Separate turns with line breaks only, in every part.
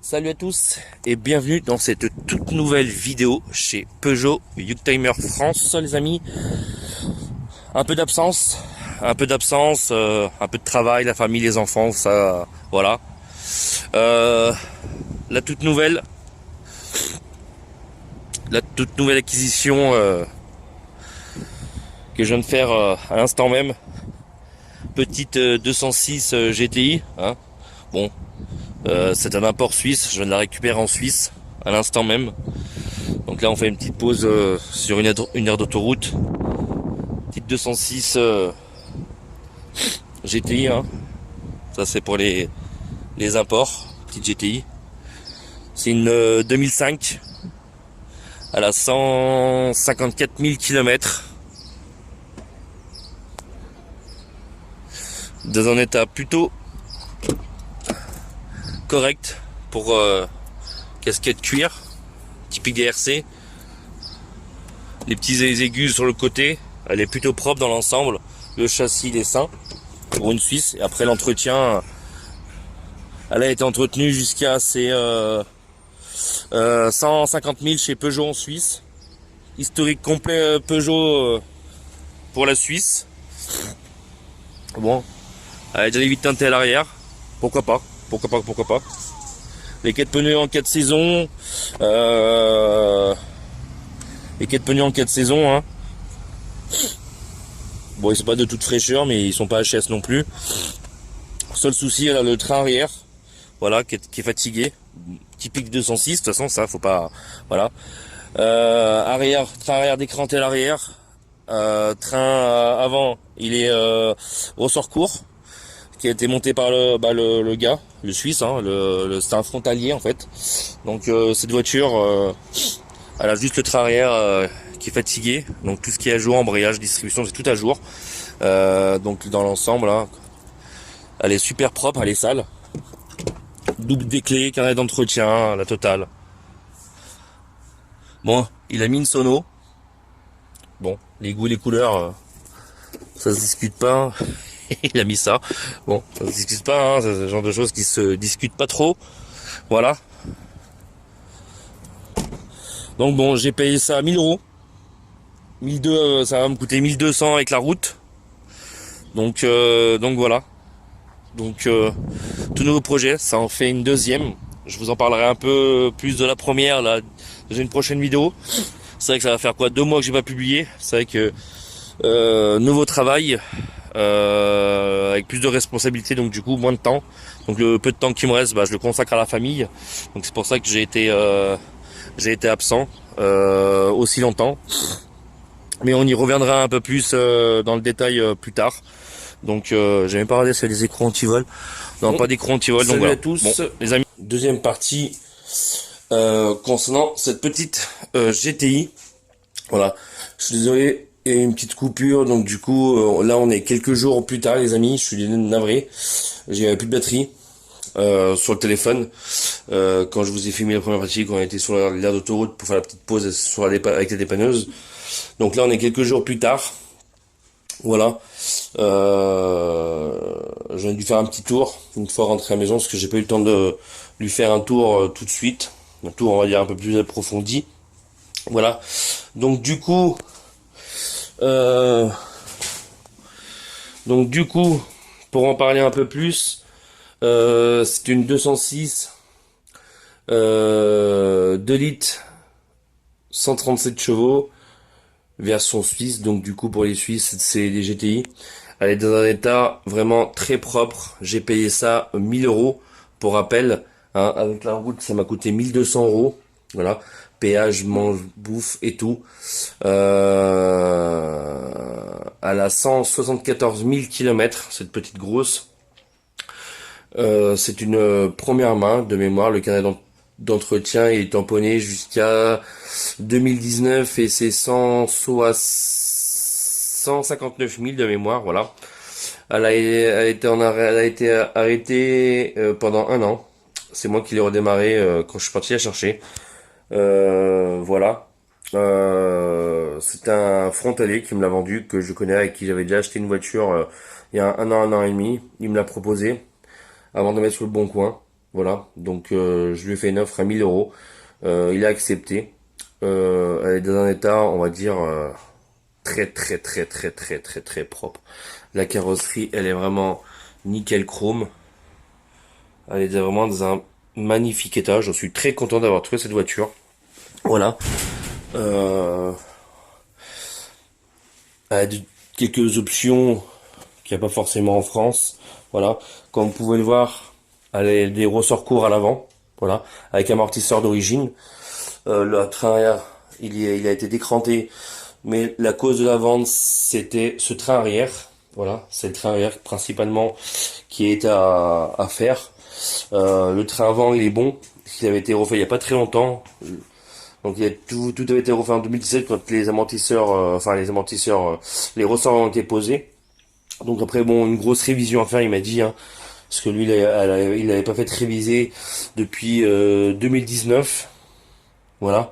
Salut à tous et bienvenue dans cette toute nouvelle vidéo chez Peugeot Youngtimer France, les amis. Un peu d'absence, un peu d'absence, un peu de travail, la famille, les enfants, ça, voilà. Euh, la toute nouvelle, la toute nouvelle acquisition que je viens de faire à l'instant même. Petite 206 GTI, hein. Bon, c'est un import suisse, je viens de la récupérer en Suisse à l'instant même. Donc là on fait une petite pause sur une aire d'autoroute. Petite 206 GTI, hein. Ça c'est pour les imports. Petite GTI. C'est une 2005. Elle a 154 000 km. Dans un état plutôt correct pour casquette cuir, typique des RC. Les petits aigus sur le côté, elle est plutôt propre dans l'ensemble. Le châssis il est sain pour une Suisse. Et après l'entretien, elle a été entretenue jusqu'à ses 150 000 chez Peugeot en Suisse. Historique complet Peugeot pour la Suisse. Bon, elle a déjà les 8 teintés à l'arrière. Pourquoi pas, pourquoi pas, pourquoi pas. Les 4 pneus en 4 saisons. Les 4 pneus en 4 saisons, hein. Bon, ils sont pas de toute fraîcheur, mais ils sont pas HS non plus. Seul souci, elle a le train arrière. Voilà, qui est fatigué. Typique 206, de toute façon, ça, faut pas... Voilà. Arrière, train arrière décranté à l'arrière. Train avant, il est ressort court, qui a été monté par le gars, le Suisse, hein, c'est un frontalier en fait. Donc cette voiture, elle a juste le train arrière qui est fatigué. Donc tout ce qui est à jour, embrayage, distribution, c'est tout à jour. Donc dans l'ensemble, hein, elle est super propre, elle est sale. Double des clés, carnet d'entretien, la totale. Bon, il a mis une sono. Bon, les goûts et les couleurs, ça se discute pas. Il a mis ça. Bon, ça se discute pas, hein, c'est ce genre de choses qui se discutent pas trop. Voilà. Donc bon, j'ai payé ça à 1000 euros. 1200, ça va me coûter 1200 avec la route. Donc voilà. Donc tout nouveau projet, ça en fait une deuxième. Je vous en parlerai un peu plus de la première là dans une prochaine vidéo. C'est vrai que ça va faire quoi, 2 mois que j'ai pas publié. C'est vrai que nouveau travail, avec plus de responsabilités, donc du coup moins de temps. Donc le peu de temps qui me reste, je le consacre à la famille. Donc c'est pour ça que j'ai été absent aussi longtemps. Mais on y reviendra un peu plus dans le détail plus tard. Donc j'ai même pas regardé sur les écrans anti-vol. Non, bon, pas d'écran anti-vol. Donc voilà. À tous, bon, les amis. Deuxième partie concernant cette petite GTI. Voilà. Je suis désolé. Il y a une petite coupure, donc du coup, là on est quelques jours plus tard, les amis. Je suis navré. J'ai plus de batterie sur le téléphone. Quand je vous ai filmé la première partie, quand on était sur l'aire d'autoroute pour faire la petite pause avec la dépanneuse. Donc là on est quelques jours plus tard. Voilà. J'ai dû faire un petit tour une fois rentré à la maison parce que j'ai pas eu le temps de lui faire un tour tout de suite. Un tour on va dire un peu plus approfondi. Voilà. Donc du coup. Pour en parler un peu plus, c'est une 206 2 litres, 137 chevaux, version suisse. Donc du coup pour les Suisses, c'est des GTI. Elle est dans un état vraiment très propre. J'ai payé ça 1000 euros. Pour rappel, hein, avec la route, ça m'a coûté 1200 euros. Voilà. Péage, mange, bouffe et tout. Elle a 174 000 km, cette petite grosse. C'est une première main de mémoire. Le carnet d'entretien est tamponné jusqu'à 2019 et c'est 159 000 de mémoire. Voilà. Elle a été arrêtée pendant 1 an. C'est moi qui l'ai redémarré quand je suis parti la chercher. Voilà. C'est un frontalier qui me l'a vendu, que je connais, avec qui j'avais déjà acheté une voiture il y a un an et demi. Il me l'a proposé avant de mettre sur le bon coin. Voilà, donc je lui ai fait une offre à 1000 euros. Il a accepté. Elle est dans un état, on va dire, très très très très très très très propre. La carrosserie, elle est vraiment nickel chrome. Elle est vraiment dans un magnifique état. Je suis très content d'avoir trouvé cette voiture. Voilà. Euh, elle a quelques options qu'il n'y a pas forcément en France. Voilà. Comme vous pouvez le voir, elle a des ressorts courts à l'avant. Voilà. Avec amortisseur d'origine. Le train arrière, il a été décranté. Mais la cause de la vente, c'était ce train arrière. Voilà. C'est le train arrière principalement qui est à faire. Le train avant, il est bon. Il avait été refait il y a pas très longtemps. Donc tout avait été refait en 2017 quand les amortisseurs, les ressorts ont été posés. Donc après bon, une grosse révision à faire, il m'a dit, hein, parce que lui il avait pas fait de réviser depuis 2019, voilà.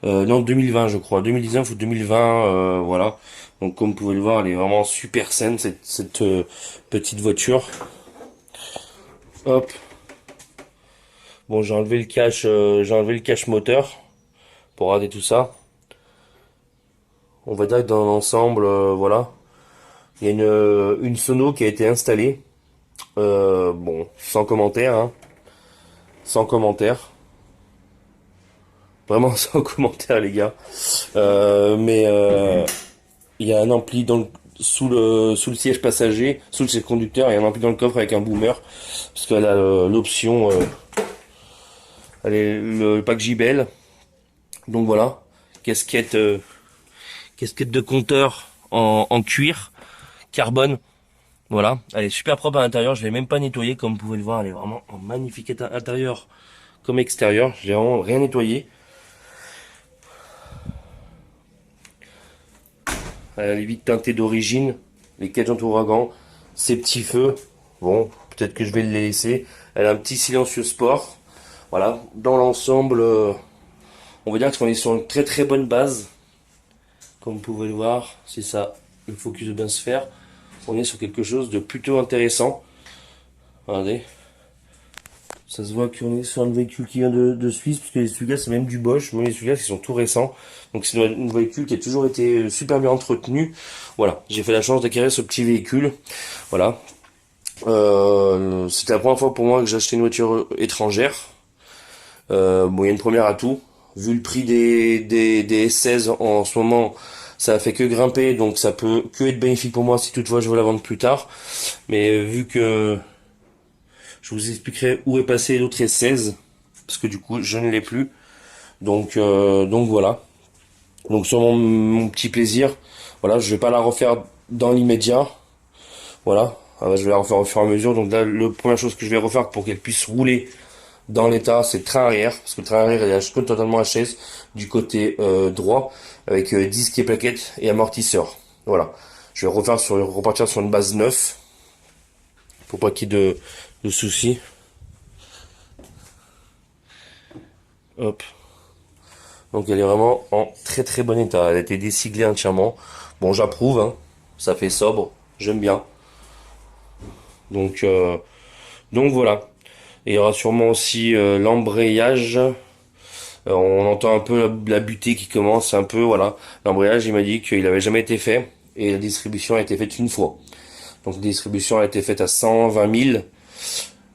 Non 2020 je crois, 2019 ou 2020, voilà. Donc comme vous pouvez le voir, elle est vraiment super saine cette petite voiture. Hop. Bon j'ai enlevé le cache moteur pour regarder tout ça. On va dire que dans l'ensemble, voilà. Il y a une sono qui a été installée. Bon, sans commentaire, hein. Sans commentaire. Vraiment sans commentaire, les gars. Mais il y a un ampli sous le siège passager, sous le siège conducteur, il y a un ampli dans le coffre avec un boomer. Parce qu'elle a l'option, elle est le pack JBL. Donc voilà. Casquette, casquette de compteur en cuir, carbone. Voilà, elle est super propre à l'intérieur, je l'ai même pas nettoyée comme vous pouvez le voir, elle est vraiment en magnifique état intérieur comme extérieur, j'ai vraiment rien nettoyé. Elle a les vitres teintées d'origine, les cages anti-ouragan, ses petits feux, bon, peut-être que je vais les laisser. Elle a un petit silencieux sport, voilà, dans l'ensemble, on va dire qu'on est sur une très très bonne base, comme vous pouvez le voir, c'est ça, le focus de bien se faire, on est sur quelque chose de plutôt intéressant, regardez. Ça se voit qu'on est sur un véhicule qui vient de Suisse, puisque les Sugas c'est même du Bosch, mais les Sugas ils sont tout récents. Donc c'est un véhicule qui a toujours été super bien entretenu. Voilà, j'ai fait la chance d'acquérir ce petit véhicule. Voilà. C'était la première fois pour moi que j'achetais une voiture étrangère. Bon, il y a une première atout. Vu le prix des S16 en ce moment, ça a fait que grimper, donc ça peut que être bénéfique pour moi si toutefois je veux la vendre plus tard. Mais vu que je vous expliquerai où est passé l'autre S16, parce que du coup je ne l'ai plus. Donc voilà. Donc sur mon petit plaisir, voilà, je vais pas la refaire dans l'immédiat. Voilà, je vais la refaire au fur et à mesure. Donc là, la première chose que je vais refaire pour qu'elle puisse rouler dans l'état, c'est le train arrière, parce que le train arrière il est totalement HS du côté droit, avec disque et plaquettes et amortisseur. Voilà. Je vais repartir sur une base 9 pour pas qu'il y ait de soucis. Hop. Donc elle est vraiment en très très bon état. Elle a été déciglée entièrement. Bon, j'approuve, hein. Ça fait sobre, j'aime bien. Donc euh, donc voilà. Et il y aura sûrement aussi l'embrayage. On entend un peu la butée qui commence un peu, voilà. L'embrayage, il m'a dit qu'il avait jamais été fait et la distribution a été faite une fois. Donc la distribution a été faite à 120 000.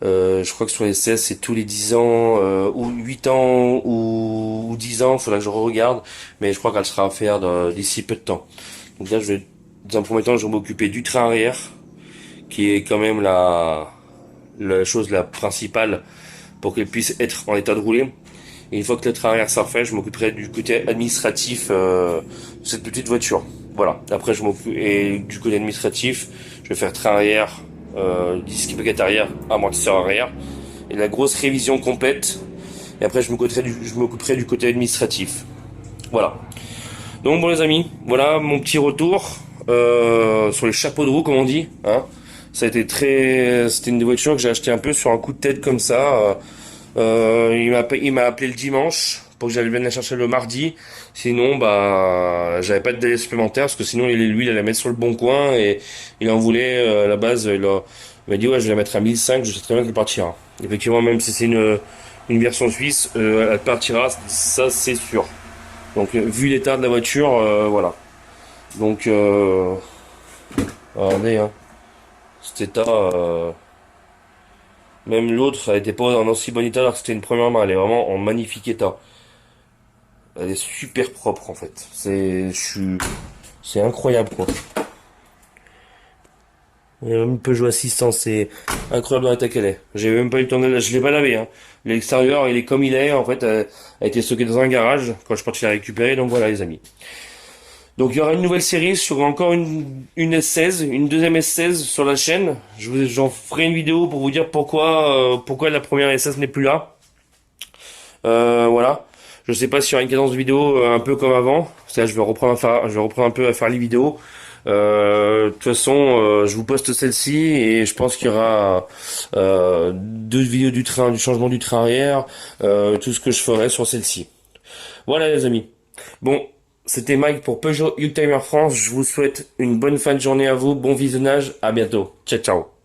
Je crois que sur les 16, c'est tous les 10 ans, ou 8 ans, ou 10 ans, il faudra que je regarde, mais je crois qu'elle sera à faire d'ici peu de temps. Donc là, dans un premier temps, je vais m'occuper du train arrière, qui est quand même la chose la principale pour qu'elle puisse être en état de rouler. Et une fois que le train arrière sera fait, je m'occuperai du côté administratif de cette petite voiture. Voilà. Après, et du côté administratif, je vais faire train arrière, disque paquet arrière, amortisseur arrière, et la grosse révision complète. Et après, je m'occuperai du côté administratif. Voilà. Donc bon les amis, voilà mon petit retour sur les chapeaux de roue comme on dit. Hein. C'était une voiture que j'ai acheté un peu sur un coup de tête comme ça. Il m'a appelé le dimanche pour que j'aille vienne la chercher le mardi. Sinon, bah, j'avais pas de délai supplémentaire parce que sinon, lui, il allait la mettre sur le bon coin et il en voulait à la base. Il m'a dit ouais, je vais la mettre à 1005. Je sais très bien qu'elle partira. Effectivement, même si c'est une version suisse, elle partira, ça c'est sûr. Donc, vu l'état de la voiture, voilà. Donc, regardez, hein, cet état. Même l'autre, elle était pas en aussi bon état alors que c'était une première main. Elle est vraiment en magnifique état. Elle est super propre en fait. C'est incroyable quoi. Il y a même Peugeot Assistance, c'est incroyable dans l'état qu'elle est. J'ai même pas eu le temps de je l'ai pas lavé, hein. L'extérieur, il est comme il est. En fait, elle a été stockée dans un garage quand je suis parti la récupérer. Donc voilà, les amis. Donc il y aura une nouvelle série sur encore une S16, une deuxième S16 sur la chaîne. J'en ferai une vidéo pour vous dire pourquoi la première S16 n'est plus là. Voilà. Je sais pas s'il y aura une cadence de vidéo un peu comme avant. C'est-à-dire je vais reprendre un peu à faire les vidéos. De toute façon, je vous poste celle-ci et je pense qu'il y aura deux vidéos du train, du changement du train arrière, tout ce que je ferai sur celle-ci. Voilà les amis. Bon, c'était Mike pour Peugeot Youngtimer France. Je vous souhaite une bonne fin de journée à vous, bon visionnage, à bientôt. Ciao ciao.